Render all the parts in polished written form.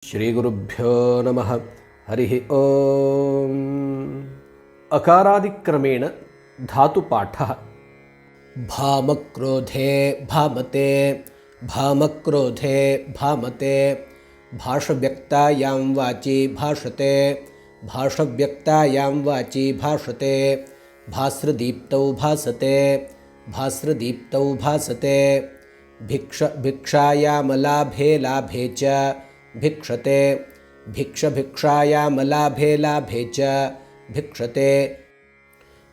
श्रीगुरुभ्यो नमः। हरिः ओम्। अकारादिक्रमेण धातुपाठः। भामक्रोधे भामते, भामक्रोधे भामते, भाषव्यक्तायां वाचि भाषते, भाषव्यक्तायां वाचि भाषते, भास्रदीप्तौ भासते, भास्रदीप्तौ भासते, भिक्षायामलाभे लाभे च भिक्षते, भिक्षायामलाभे लाभे च भिक्षते,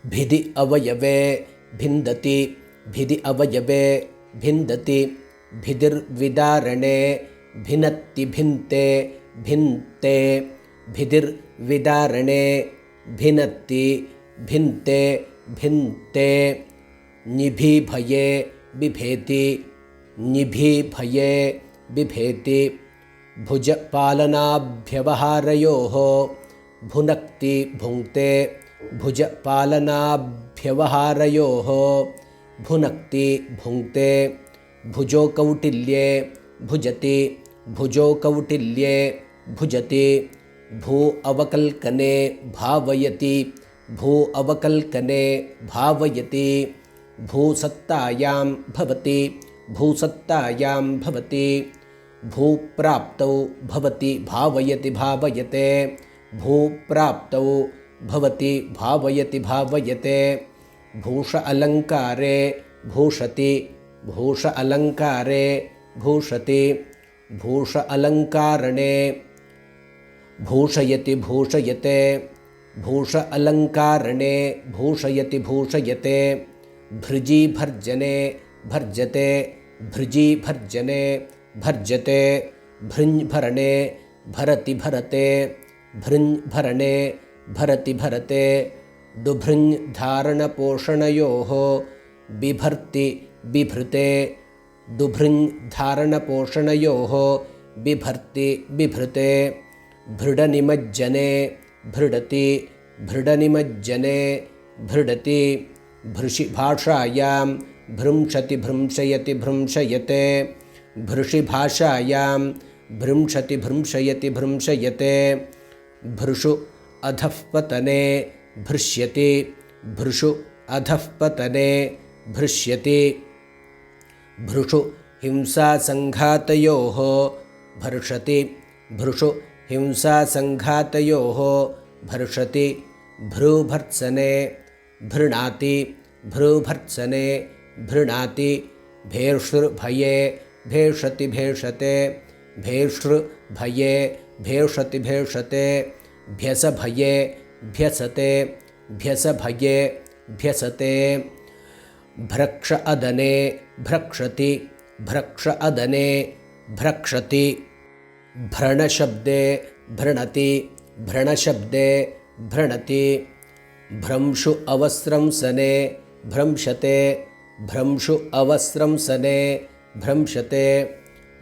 भिदि अवयवे भिन्दति, भिदि अवयवे भिन्दति, भिदिर्विदारणे भिनत्ति भिन्ते, भिन्ते, भिदिर्विदारणे भिनत्ति भिन्ते, भिन्ते, निभिभये बिभेति, निभिभये बिभेति, भुजपालनाभ्यवहारयोः भुनक्ति भुङ्क्ते, भुजपालनाभ्यवहारयोः भुनक्ति भुङ्क्ते, भुजो कौटिल्ये भुजति, भुजो कौटिल्ये भुजति, भू अवकल्कने भावयति, भू अवकल्कने भावयति, भूसत्तायां भवति, भूसत्तायां भवति, भूप्राप्तौ भवति भावयति भावयते, भूप्राप्तौ भवति भावयति भावयते, भूष अलङ्कारे भूषति, भूष अलङ्कारे भूषति, भूष अलङ्कारणे भूषयति भूषयते, भूष अलङ्कारणे भूषयति भूषयते, भृजि भर्जने भर्जते, भृजि भर्जने भर्जते, भृञ्भरणे भरति भरते, भृञ्भरणे भरति भरते, दुभृञ्धारणपोषणयोः बिभर्ति बिभृते, दुभृञ्धारणपोषणयोः बिभर्ति बिभृते, भृडनिमज्जने भृडति, भृडनिमज्जने भृडति, भृशिभाषायां भृंशति भृंशयति भृंशयते, भृशिभाषायां भृंशति भृंशयति भृंशयते, भृशु अधःपतने भृश्यति, भृशु अधःपतने भृश्यति, भृशु हिंसासङ्घातयोः भर्षति, भृशु हिंसासङ्घातयोः भर्षति, भ्रूभर्त्सने भृणाति, भ्रूभर्त्सने भृणाति, भेषुर्भये भेषति भेषते, भेषुर्भये भेषति भेषते, भ्यसभये भ्यसते, भ्यसभये भ्यसते, भ्रक्ष अदने भ्रक्षति, भ्रक्ष अदने भ्रक्षति, भ्रणशब्दे भ्रणति, भ्रणशब्दे भ्रणति, भ्रंशु अवस्रंसने भ्रंशते, भ्रंशु अवस्रंसने भ्रंशते,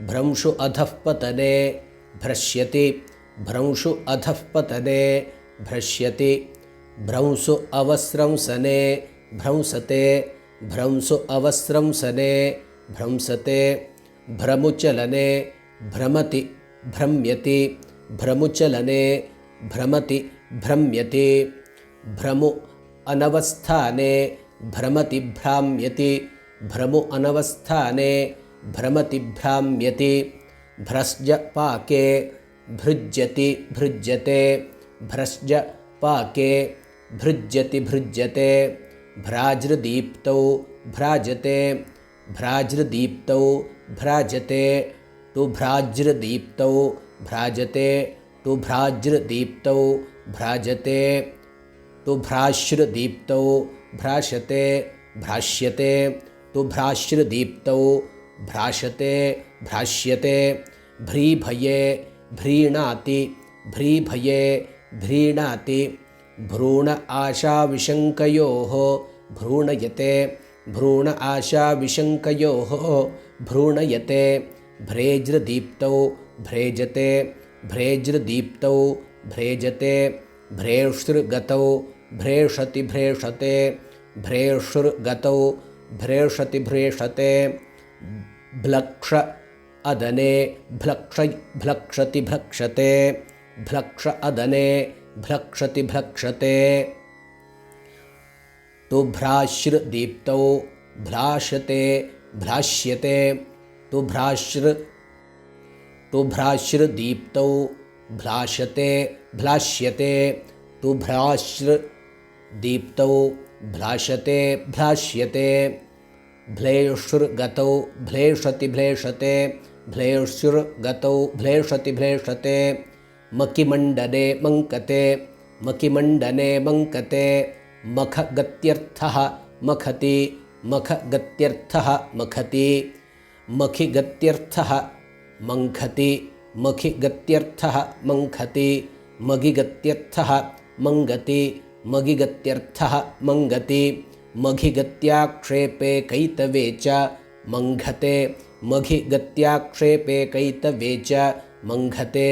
भ्रंशु अधःपतने भ्रश्यति, भ्रंशु अधःपतने भ्रश्यति, भ्रंशु अवस्रंसने भ्रंसते, भ्रंशु अवस्रंसने भ्रंसते, भ्रमुचलने भ्रमति भ्रम्यति, भ्रमुचलने भ्रमति भ्रम्यति, भ्रमु अनवस्थाने भ्रमति भ्राम्यति, भ्रमु अनवस्थाने भ्रमति भ्राम्यति, भ्रस्ज पाके भृज्यति भृज्यते, भ्रस्ज पाके भृज्यति भृज्यते, भ्राज्रदीप्तौ भ्राजते, भ्राज्रदीप्तौ भ्राजते, तुभ्राज्रदीप्तौ भ्राजते, तुभ्राज्रदीप्तौ भ्राजते, तुभ्राश्रदीप्तौ भ्राशते भ्राश्यते, तुभ्राश्रदीप्तौ भ्राशते भ्राश्यते, भ्रीभये भ्रीणाति, भ्रीभये भ्रीणाति, भ्रूण आशाविशङ्कयोः भ्रूणयते, भ्रूण आशाविशङ्कयोः भ्रूणयते, भ्रेज्रदीप्तौ भ्रेजते, भ्रेज्रदीप्तौ भ्रेजते, भ्रेष्टृगतौ भ्रेषति भ्रेषते, भ्रेष्टृगतौ भ्रेषति भ्रेषते, ब्लक्ष अदने भ्लक्षति भ्लक्षते भ्लक्ष अदने भ्लक्षति भ्लक्षते तु भ्राश्रदीप्तौ भ्राश्यते भ्राश्यते तु भ्राश्रदीप्तौ भ्राश्यते भ्राश्यते तु भ्राश्रदीप्तौ भ्राश्यते भ्राश्यते भ्लेषुर्गतौ भ्लेषति भ्लेषते भ्लेषुर्गतौ भ्लेषति भ्लेषते मकिमण्डने मङ्कते मकिमण्डने मङ्कते मखगत्यर्थः मखति मखगत्यर्थः मखति मखिगत्यर्थः मङ्खति मखिगत्यर्थः मङ्खति मगिगत्यर्थः मङ्गति मगिगत्यर्थः मङ्गति मघिगत्याक्षेपे कैतवे च मङ्घते मघिगत्याक्षेपे कैतवे च मङ्घते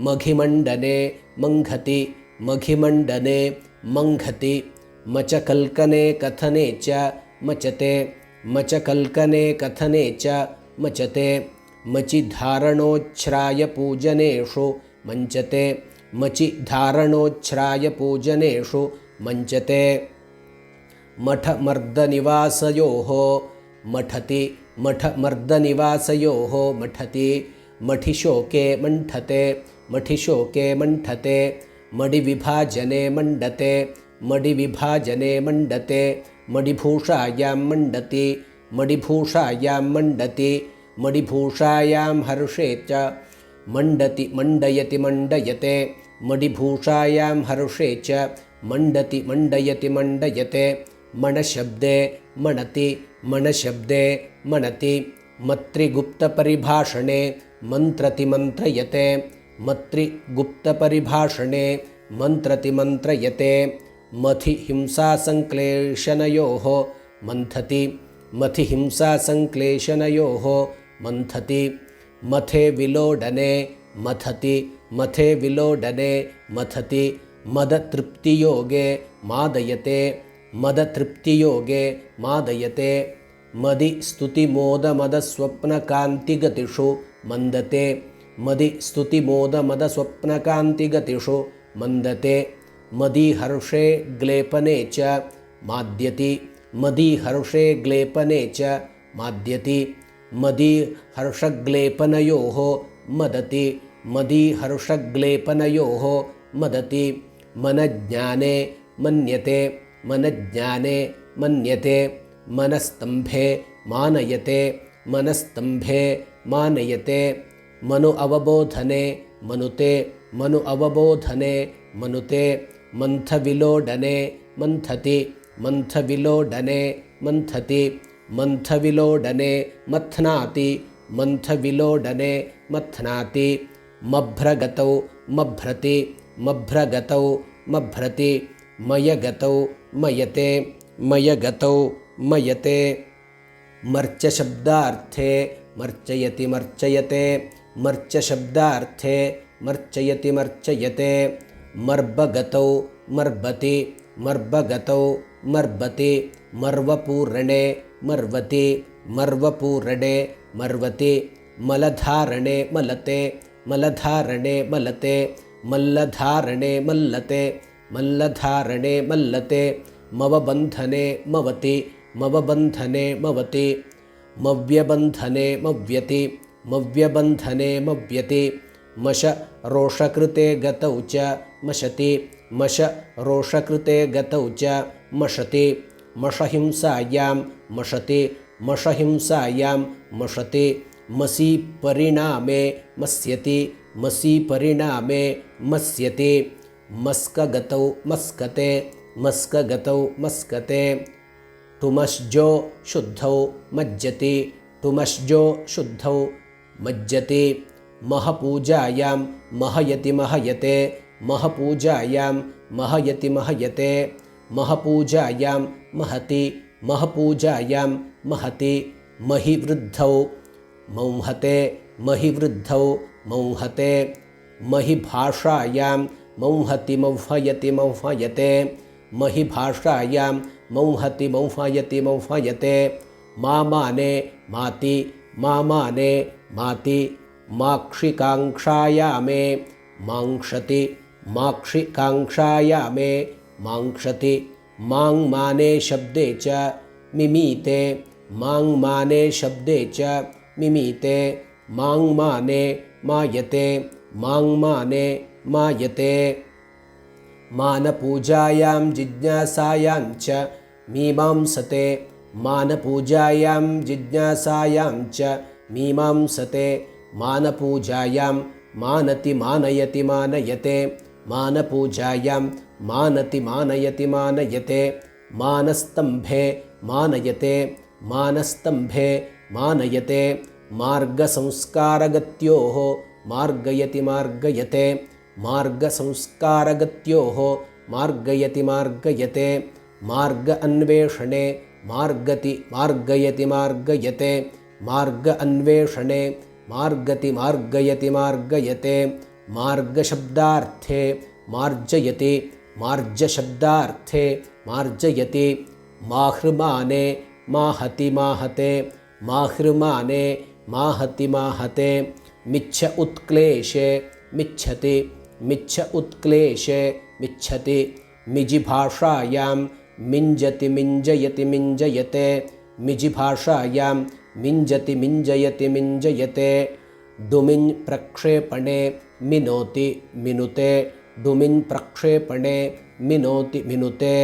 मघिमण्डने मङ्घति मघिमण्डने मङ्घति मचकल्कने कथने च मचते मचकल्कने कथने च मचते मचिधारणोच्छ्रायपूजनेषु मञ्चते मचिधारणोच्छ्रायपूजनेषु मञ्चते मठमर्दनिवासयोः मठति मठमर्दनिवासयोः मठति मठिशोके मण्ठते मठिशोके मण्ठते मडिविभाजने मण्डते मडिविभाजने मण्डते मडिभूषायां मण्डति मडिभूषायां मण्डति मडिभूषायां हर्षे च मण्डति मण्डयति मण्डयते मडिभूषायां हर्षे च मण्डति मण्डयति मण्डयते मणशब्दे मणति मणशब्दे मणति मत्रिगुप्तपरिभाषणे मन्त्रति मन्त्रयते मत्रिगुप्तपरिभाषणे मन्त्रति मन्त्रयते मथिहिंसासंक्लेशनयोः मन्थति मथिहिंसासंक्लेशनयोः मन्थति मथे विलोडने मथति मथे विलोडने मथति मदतृप्तियोगे मादयते मदतृप्तियोगे मादयते मदि स्तुतिमोदमदस्वप्नकान्तिगतिषु मन्दते मदि स्तुतिमोदमदस्वप्नकान्तिगतिषु मन्दते मदीहर्षे ग्लेपने च माद्यति मदीहर्षे ग्लेपने च माद्यति मदीहर्षग्लेपनयोः मदति मदीहर्षग्लेपनयोः मदति मनज्ञाने मन्यते मनज्ञाने मन्यते मनस्तम्भे मानयते मनस्तम्भे मानयते मनु अवबोधने मनुते मनु अवबोधने मनुते मन्थविलोडने मन्थति मन्थविलोडने मन्थति मन्थविलोडने मथ्नाति मन्थविलोडने मथ्नाति मभ्रगतौ मभ्रति मभ्रगतौ मभ्रति मयगतौ मयते मयगतौ मयते मर्चशब्दार्थे मर्चयति मर्चयते मर्चशब्दार्थे मर्चयति मर्चयते मर्बगतौ मर्बति मर्बगतौ मर्बति मर्वपूरणे मर्वति मर्वपूरणे मर्वति मलधारणे मलते मलधारणे मलते मल्लधारणे मल्लते मल्लधारणे मल्लते मवबन्धने मवति मवबन्धने मवति मव्यबन्धने मव्यति मव्यबन्धने मव्यति मश रोषकृते गतौ च मशति मश रोषकृते गतौ च मशति मशहिंसायां मशति मशहिंसायां मशति मसी परिणामे मस्यति मसी परिणामे मस्यति मस्कगतौ मस्कते मस्कगतौ मस्कते तुमश्जो शुद्धौ मज्जति तुमश्जो शुद्धौ मज्जति महपूजायां महयति महयते महपूजायां महयति महयते महपूजायां महति महपूजायां महति महिवृद्धौ मौहते महिवृद्धौ मौहते महिभाषायां मौहति मौह्वयति मौह्वयते महिभाषायां मौहति मौह्वयति मौह्वयते मामाने माति मामाने माति माक्षिकाङ्क्षायामे माङ्क्षति माक्षिकाङ्क्षायामे माङ्क्षति माङ्माने शब्दे च मिमीते माङ्माने शब्दे च मिमीते माङ्माने मायते माङ्माने मायते मानपूजायां जिज्ञासायां च मीमांसते मानपूजायां जिज्ञासायां च मीमांसते मानपूजायां मानति मानयति मानयते मानपूजायां मानति मानयति मानयते मानस्तम्भे मानयते मानस्तम्भे मानयते मार्गसंस्कारगत्योः मार्गयति मार्गयते मार्गसंस्कारगत्योः मार्गयति मार्गयते मार्ग अन्वेषणे मार्गति मार्गयति मार्गयते मार्ग अन्वेषणे मार्गति मार्गयति मार्गयते मार्गशब्दार्थे मार्जयति मार्जशब्दार्थे मार्जयति माहृमाने माहति माहते माहृमाने माहति माहते मिच्छ उत्क्लेशे मिच्छति मिच्छ उत्क्लेशे मिच्छति मिजिभाषायां मिञ्जति मिञ्जयति मिञ्जयते मिजिभाषायां मिञ्जति मिञ्जयति मिञ्जयते डुमिन् प्रक्षेपणे मिनोति मिनुते डुमिन् प्रक्षेपणे मिनोति मिनुते